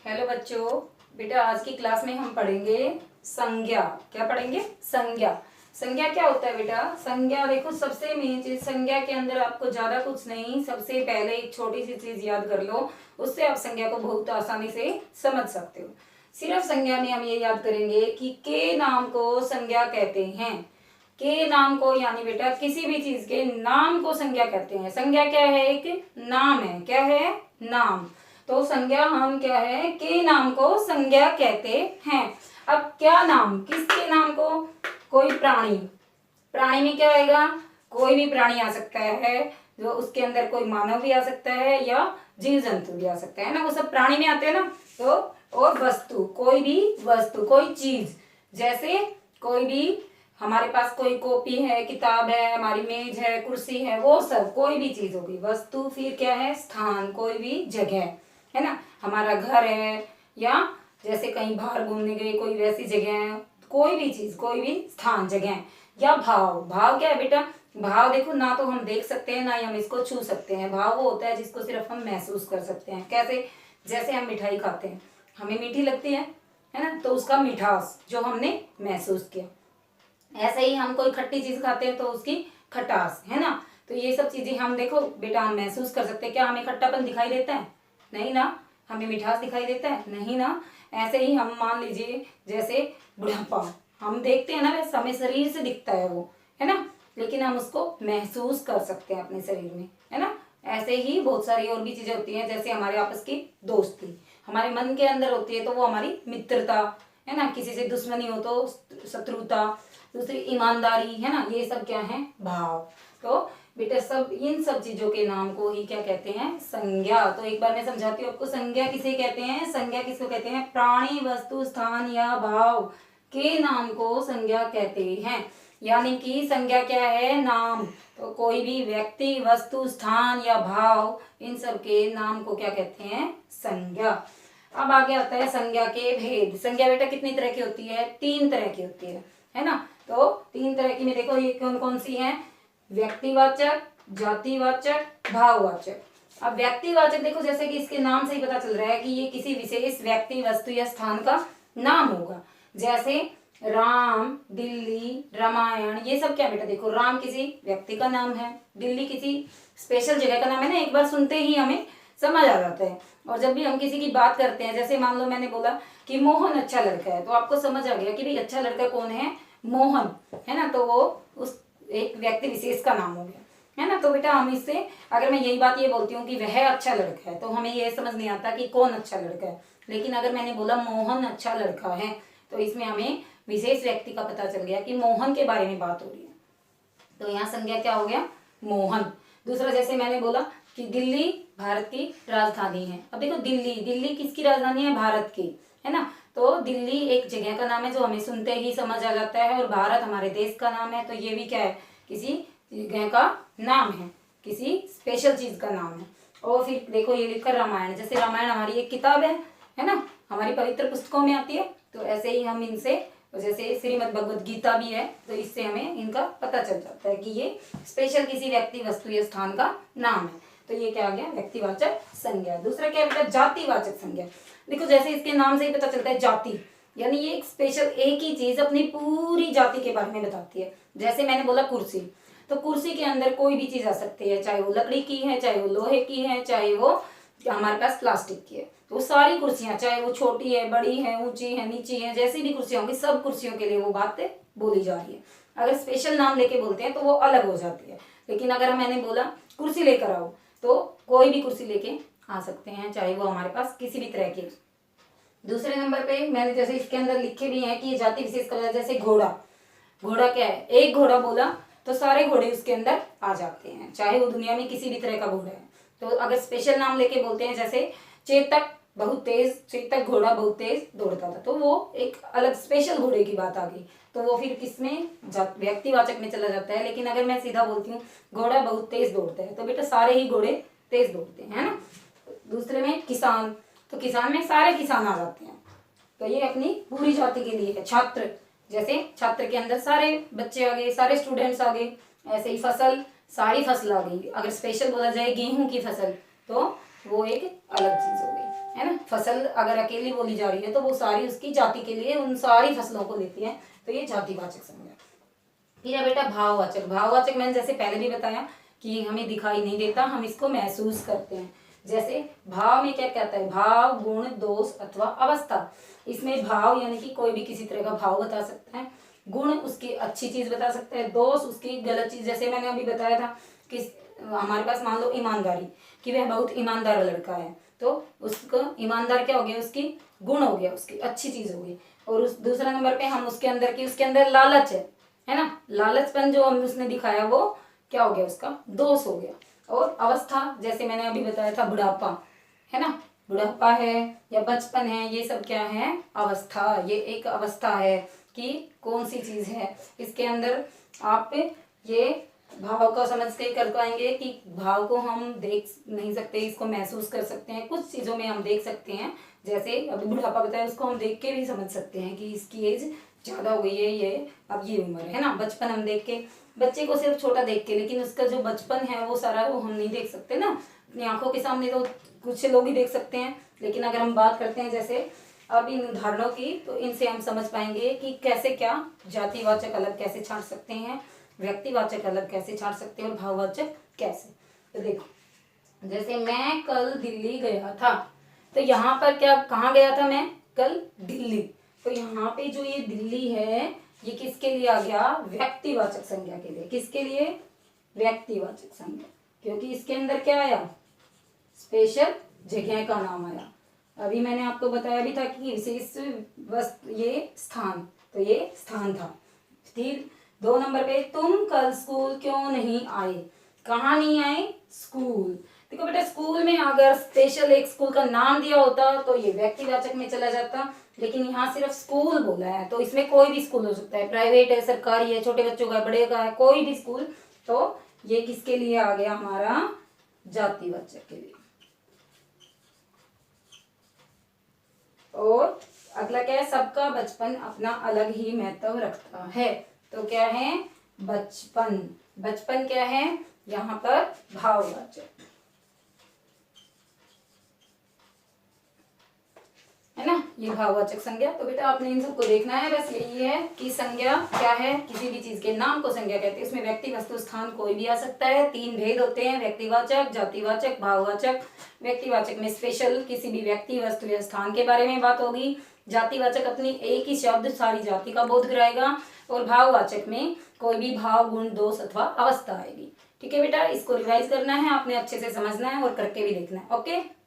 Hello बच्चों। बेटा आज की क्लास में हम पढ़ेंगे संज्ञा। क्या पढ़ेंगे? संज्ञा। संज्ञा क्या होता है बेटा? संज्ञा देखो, सबसे मेन चीज संज्ञा के अंदर आपको ज्यादा कुछ नहीं, सबसे पहले एक छोटी सी चीज याद कर लो, उससे आप संज्ञा को बहुत आसानी से समझ सकते हो। सिर्फ संज्ञा में हम ये याद करेंगे कि के नाम को संज्ञा कहते हैं। के नाम को यानी बेटा किसी भी चीज के नाम को संज्ञा कहते हैं। संज्ञा क्या है? एक नाम है। क्या है? नाम। तो संज्ञा हम क्या है? के नाम को संज्ञा कहते हैं। अब क्या नाम? किसके नाम को? कोई प्राणी। प्राणी में क्या आएगा? कोई भी प्राणी आ सकता है, जो उसके अंदर कोई मानव भी आ सकता है या जीव जंतु भी आ सकता है ना, वो सब प्राणी में आते हैं ना। तो और वस्तु, कोई भी वस्तु, कोई चीज, जैसे कोई भी हमारे पास कोई कॉपी है, किताब है, हमारी मेज है, कुर्सी है, वो सब कोई भी चीज होगी। वस्तु फिर क्या है? स्थान, कोई भी जगह है ना। हमारा घर है या जैसे कहीं बाहर घूमने गए, कोई वैसी जगह है, कोई भी चीज, कोई भी स्थान, जगह। या भाव। भाव क्या है बेटा? भाव देखो, ना तो हम देख सकते हैं ना ही हम इसको छू सकते हैं। भाव वो होता है जिसको सिर्फ हम महसूस कर सकते हैं। कैसे? जैसे हम मिठाई खाते हैं, हमें मीठी लगती है ना, तो उसका मिठास जो हमने महसूस किया। ऐसे ही हम कोई खट्टी चीज खाते हैं तो उसकी खटास, है ना। तो ये सब चीजें हम देखो बेटा हम महसूस कर सकते हैं। क्या हमें खट्टापन दिखाई देता है? नहीं ना। हमें मिठास दिखाई देता है? नहीं ना। ऐसे ही हम मान लीजिए जैसे बुढ़ापा, हम देखते हैं ना, वैसे हमें शरीर से दिखता है वो, है ना, लेकिन हम उसको महसूस कर सकते हैं अपने शरीर में, है ना। ऐसे ही बहुत सारी और भी चीजें होती हैं, जैसे हमारे आपस की दोस्ती हमारे मन के अंदर होती है, तो वो हमारी मित्रता, है ना। किसी से दुश्मनी हो तो शत्रुता, दूसरी ईमानदारी, है ना। ये सब क्या है? भाव। तो बेटा सब इन सब चीजों के नाम को ही क्या कहते हैं? संज्ञा। तो एक बार मैं समझाती हूँ आपको, संज्ञा किसे कहते हैं? संज्ञा किसको कहते हैं? प्राणी, वस्तु, स्थान या भाव के नाम को संज्ञा कहते हैं। यानी कि संज्ञा क्या है? नाम। तो कोई भी व्यक्ति, वस्तु, स्थान या भाव, इन सब के नाम को क्या कहते हैं? संज्ञा। अब आगे आता है संज्ञा के भेद। संज्ञा बेटा कितनी तरह की होती है? 3 तरह की होती है ना। तो 3 तरह की में देखो ये कौन कौन सी है? व्यक्तिवाचक, जातिवाचक, भाववाचक। अब व्यक्तिवाचक देखो, जैसे कि इसके नाम से ही पता चल रहा है कि ये किसी विशेष व्यक्ति, वस्तु या स्थान का नाम होगा। जैसे राम, दिल्ली, रामायण, ये सब क्या बेटा? देखो राम किसी व्यक्ति का नाम है, दिल्ली किसी स्पेशल जगह का नाम है ना। एक बार सुनते ही हमें समझ आ जाता है। और जब भी हम किसी की बात करते हैं, जैसे मान लो मैंने बोला कि मोहन अच्छा लड़का है, तो आपको समझ आ गया कि भाई अच्छा लड़का कौन है? मोहन, है ना। तो वो उस एक व्यक्ति विशेष का नाम हो गया, है ना। तो बेटा हम इससे, अगर मैं यही बात ये बोलती हूँ कि वह अच्छा लड़का है, तो हमें ये समझ नहीं आता कि कौन अच्छा लड़का है। लेकिन अगर मैंने बोला मोहन अच्छा लड़का है, तो इसमें हमें विशेष व्यक्ति का पता चल गया कि मोहन के बारे में बात हो रही है। तो यहाँ संज्ञा क्या हो गया? मोहन। दूसरा, जैसे मैंने बोला कि दिल्ली भारत की राजधानी है। अब देखो दिल्ली, दिल्ली किसकी राजधानी है? भारत की, है ना। तो दिल्ली एक जगह का नाम है जो हमें सुनते ही समझ आ जाता है, और भारत हमारे देश का नाम है। तो ये भी क्या है? किसी जगह का नाम है, किसी स्पेशल चीज का नाम है। और फिर देखो ये लिखकर रामायण, जैसे रामायण हमारी एक किताब है ना, हमारी पवित्र पुस्तकों में आती है। तो ऐसे ही हम इनसे, जैसे श्रीमद् भगवद गीता भी है, तो इससे हमें इनका पता चल जाता है कि ये स्पेशल किसी व्यक्ति, वस्तु या स्थान का नाम है। तो ये क्या आ गया? व्यक्तिवाचक संज्ञा। दूसरा क्या बेटा? जातिवाचक संज्ञा। देखो जैसे इसके नाम से ही पता चलता है, जाति यानी ये एक स्पेशल, एक ही चीज अपनी पूरी जाति के बारे में बताती है। जैसे मैंने बोला कुर्सी, तो कुर्सी के अंदर कोई भी चीज आ सकती है, चाहे वो लकड़ी की है, चाहे वो लोहे की है, चाहे वो हमारे पास प्लास्टिक की है। तो सारी कुर्सियां, चाहे वो छोटी है, बड़ी है, ऊंची है, नीची है, जैसी भी कुर्सियां होंगी, सब कुर्सियों के लिए वो बात बोली जा रही है। अगर स्पेशल नाम लेके बोलते हैं तो वो अलग हो जाती है। लेकिन अगर मैंने बोला कुर्सी लेकर आओ, तो कोई भी कुर्सी लेके आ सकते हैं, चाहे वो हमारे पास किसी भी तरह की। दूसरे नंबर पे मैंने जैसे इसके अंदर लिखे भी हैं कि ये जाति विशेष का, जैसे घोड़ा। घोड़ा क्या है? एक घोड़ा बोला तो सारे घोड़े उसके अंदर आ जाते हैं, चाहे वो दुनिया में किसी भी तरह का घोड़ा है। तो अगर स्पेशल नाम लेके बोलते हैं, जैसे चेतक बहुत तेज, चेतक घोड़ा बहुत तेज दौड़ता था, तो वो एक अलग स्पेशल घोड़े की बात आ गई। तो वो फिर किसमें? व्यक्तिवाचक में चला जाता है। लेकिन अगर मैं सीधा बोलती हूँ घोड़ा बहुत तेज दौड़ता है, तो बेटा सारे ही घोड़े तेज दौड़ते हैं, है ना। दूसरे में किसान, तो किसान में सारे किसान आ जाते हैं। तो ये अपनी पूरी जाति के लिए है। छात्र, जैसे छात्र के अंदर सारे बच्चे आ गए, सारे स्टूडेंट्स आ गए। ऐसे ही फसल, सारी फसल आ गई। अगर स्पेशल बोला जाए गेहूं की फसल, तो वो एक अलग चीज हो गई। है ना। फसल अगर अकेली बोली जा रही है तो वो सारी उसकी जाति के लिए उन सारी फसलों को लेती है, तो ये जातिवाचक संज्ञा। फिर है बेटा भाववाचक। भाववाचक मैंने जैसे पहले भी बताया कि हमें दिखाई नहीं देता, हम इसको महसूस करते हैं। जैसे भाव में क्या कहता है, भाव, गुण, दोष अथवा अवस्था। इसमें भाव यानी कि कोई भी किसी तरह का भाव बता सकता है, गुण उसकी अच्छी चीज बता सकता है, दोष उसकी गलत चीज। जैसे मैंने अभी बताया था कि हमारे पास मान लो ईमानदारी, कि वह बहुत ईमानदार लड़का है, तो उसको ईमानदार क्या हो गया, उसकी गुण हो गया, उसकी अच्छी चीज हो गई। और उस दूसरा नंबर पे हम उसके अंदर लालच है ना, लालचपन जो हम उसने दिखाया वो क्या हो गया, उसका दोष हो गया। और अवस्था जैसे मैंने अभी बताया था, बुढ़ापा है ना, बुढ़ापा है या बचपन है, ये सब क्या है, अवस्था। ये एक अवस्था है कि कौन सी चीज है। इसके अंदर आप ये भाव को समझ के कर पाएंगे कि भाव को हम देख नहीं सकते, इसको महसूस कर सकते हैं। कुछ चीजों में हम देख सकते हैं, जैसे अभी बुढ़ापा बताया, उसको हम देख के भी समझ सकते हैं कि इसकी एज ज्यादा हो गई है, ये अब ये उम्र है ना। बचपन हम देख के, बच्चे को सिर्फ छोटा देख के, लेकिन उसका जो बचपन है वो सारा वो हम नहीं देख सकते ना अपनी आंखों के सामने, तो कुछ लोग ही देख सकते हैं। लेकिन अगर हम बात करते हैं जैसे अब इन उदाहरणों की, तो इनसे हम समझ पाएंगे कि कैसे क्या जातिवाचक अलग कैसे छांट सकते हैं, व्यक्तिवाचक अलग कैसे छांट सकते हैं, और भाववाचक कैसे। तो देखो, जैसे मैं कल दिल्ली गया था, तो यहाँ पर क्या, कहाँ गया था मैं, कल दिल्ली। तो यहाँ पे जो ये दिल्ली है, ये किसके लिए आ गया, व्यक्तिवाचक संज्ञा के लिए। किसके लिए, व्यक्तिवाचक संज्ञा, क्योंकि इसके अंदर क्या आया, स्पेशल जगह का नाम आया। अभी मैंने आपको बताया भी था कि विशेष वस्तु, ये स्थान, तो ये स्थान था। फिर 2 नंबर पे, तुम कल स्कूल क्यों नहीं आए। कहाँ नहीं आए, स्कूल। देखो बेटा, स्कूल में अगर स्पेशल एक स्कूल का नाम दिया होता तो ये व्यक्तिवाचक में चला जाता, लेकिन यहाँ सिर्फ स्कूल बोला है, तो इसमें कोई भी स्कूल हो सकता है, प्राइवेट है, सरकारी है, छोटे बच्चों का, बड़े का है, कोई भी स्कूल। तो ये किसके लिए आ गया, हमारा जातिवाचक के लिए। और अगला क्या है, सबका बचपन अपना अलग ही महत्व रखता है। तो क्या है, बचपन। बचपन क्या है, यहाँ पर भाववाचक है ना, ये भाववाचक संज्ञा। तो बेटा आपने इन सबको देखना है, बस यही है कि संज्ञा क्या है, किसी भी चीज के नाम को संज्ञा कहते हैं। इसमें व्यक्ति, वस्तु, स्थान कोई भी आ सकता है। 3 भेद होते हैं, व्यक्तिवाचक, जातिवाचक, भाववाचक। व्यक्तिवाचक में स्पेशल किसी भी व्यक्ति, वस्तु या स्थान के बारे में बात होगी। जातिवाचक अपनी एक ही शब्द सारी जाति का बोध कराएगा। और भाववाचक में कोई भी भाव, गुण, दोष अथवा अवस्था आएगी। ठीक है बेटा, इसको रिवाइज करना है आपने, अच्छे से समझना है और करके भी देखना है। ओके।